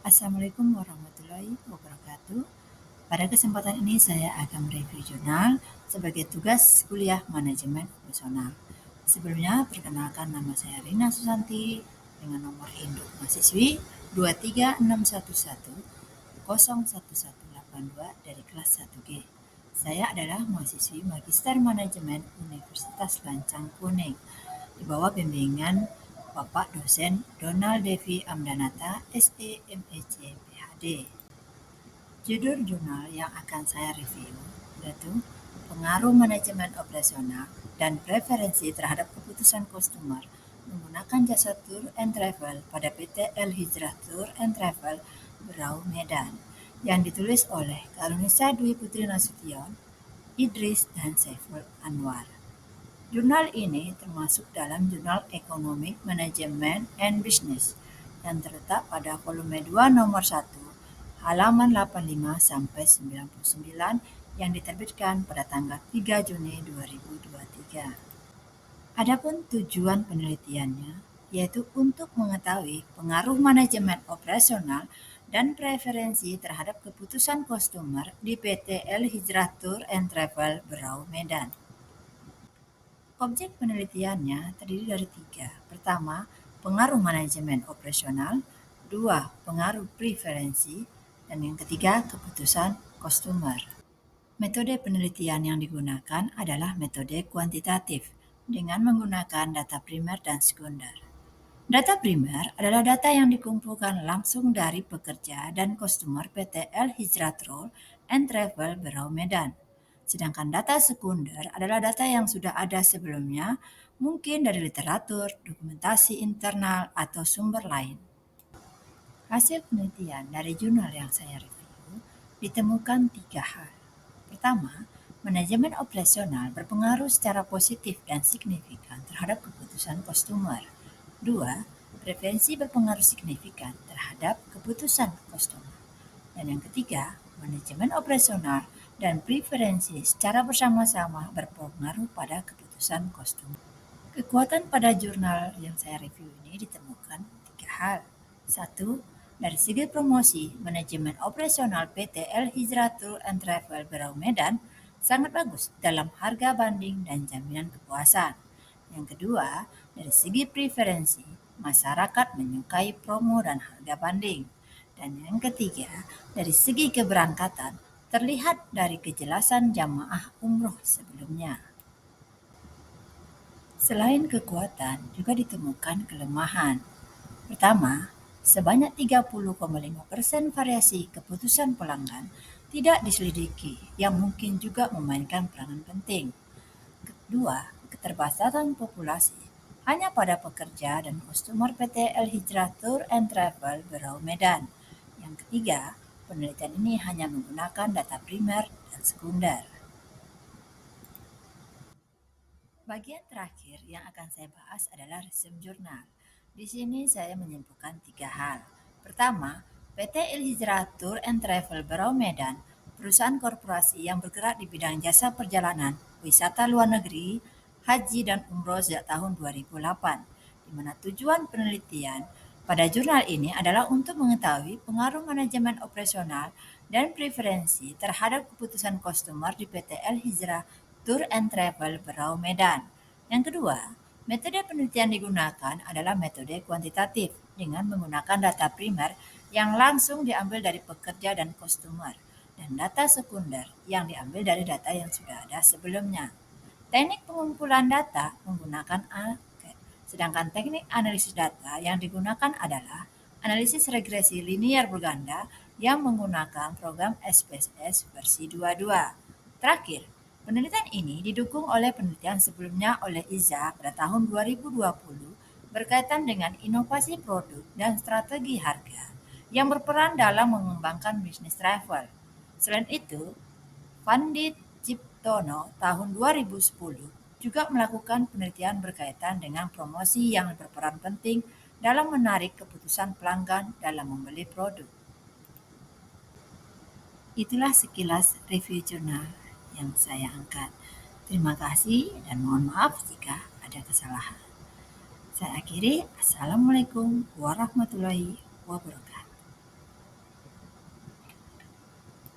Assalamualaikum warahmatullahi wabarakatuh. Pada kesempatan ini saya akan mereview jurnal sebagai tugas kuliah manajemen operasional. Sebelumnya, perkenalkan nama saya Rina Susanti dengan nomor induk mahasiswi 23611011182 dari kelas 1G. Saya adalah mahasiswi Magister Manajemen Universitas Lancang Kuning di bawah bimbingan Bapak Dosen Donald Devi Amdanata, SEMEC, PhD. Judul jurnal yang akan saya review yaitu Pengaruh Manajemen Operasional dan Preferensi Terhadap Keputusan Customer menggunakan jasa Tour and Travel pada PT El Hijrah Tour and Travel Berau Medan, yang ditulis oleh Karunisa Dwi Putri Nasution, Idris, dan Saiful Anwar. Jurnal ini termasuk dalam Jurnal Economic Management and Business yang terletak pada volume 2 nomor 1 halaman 85 sampai 99 yang diterbitkan pada tanggal 3 Juni 2023. Adapun tujuan penelitiannya yaitu untuk mengetahui pengaruh manajemen operasional dan preferensi terhadap keputusan customer di PT El Hijrah Tour and Travel Berau Medan. Objek penelitiannya terdiri dari 3. Pertama, pengaruh manajemen operasional. 2. Pengaruh preferensi. Dan yang ketiga, keputusan customer. Metode penelitian yang digunakan adalah metode kuantitatif dengan menggunakan data primer dan sekunder. Data primer adalah data yang dikumpulkan langsung dari pekerja dan customer PT El Hijrah Tour and Travel Berau Medan. Sedangkan data sekunder adalah data yang sudah ada sebelumnya, mungkin dari literatur, dokumentasi internal, atau sumber lain. Hasil penelitian dari jurnal yang saya review ditemukan 3 hal. Pertama, manajemen operasional berpengaruh secara positif dan signifikan terhadap keputusan customer. 2. Preferensi berpengaruh signifikan terhadap keputusan customer. Dan yang ketiga, manajemen operasional dan preferensi secara bersama-sama berpengaruh pada keputusan customer. Kekuatan pada jurnal yang saya review ini ditemukan 3 hal. 1. Dari segi promosi, manajemen operasional PT El Hijrah Tour and Travel Berau Medan sangat bagus dalam harga banding dan jaminan kepuasan. Yang kedua, dari segi preferensi, masyarakat menyukai promo dan harga banding. Dan yang ketiga, dari segi keberangkatan, terlihat dari kejelasan jamaah umroh sebelumnya. Selain kekuatan, juga ditemukan kelemahan. Pertama, sebanyak 30,5% variasi keputusan pelanggan tidak diselidiki, yang mungkin juga memainkan peranan penting. Kedua, keterbatasan populasi hanya pada pekerja dan customer PT El Hijrah Tour and Travel Berau Medan. Yang ketiga, penelitian ini hanya menggunakan data primer dan sekunder. Bagian terakhir yang akan saya bahas adalah resume jurnal. Di sini saya menyimpulkan 3 hal. Pertama, PT El Hijrah Tour and Travel Berau Medan, perusahaan korporasi yang bergerak di bidang jasa perjalanan, wisata luar negeri, haji dan umroh sejak tahun 2008, di mana tujuan penelitian pada jurnal ini adalah untuk mengetahui pengaruh manajemen operasional dan preferensi terhadap keputusan customer di PT El Hijrah Tour and Travel Berau Medan. Yang kedua, metode penelitian digunakan adalah metode kuantitatif dengan menggunakan data primer yang langsung diambil dari pekerja dan customer, dan data sekunder yang diambil dari data yang sudah ada sebelumnya. Teknik pengumpulan data menggunakan angket, sedangkan teknik analisis data yang digunakan adalah analisis regresi linear berganda yang menggunakan program SPSS versi 22. Terakhir, penelitian ini didukung oleh penelitian sebelumnya oleh IZA pada tahun 2020 berkaitan dengan inovasi produk dan strategi harga yang berperan dalam mengembangkan bisnis travel. Selain itu, Pandit Ciptono tahun 2010 juga melakukan penelitian berkaitan dengan promosi yang berperan penting dalam menarik keputusan pelanggan dalam membeli produk. Itulah sekilas review jurnal yang saya angkat. Terima kasih dan mohon maaf jika ada kesalahan. Saya akhiri. Assalamualaikum warahmatullahi wabarakatuh.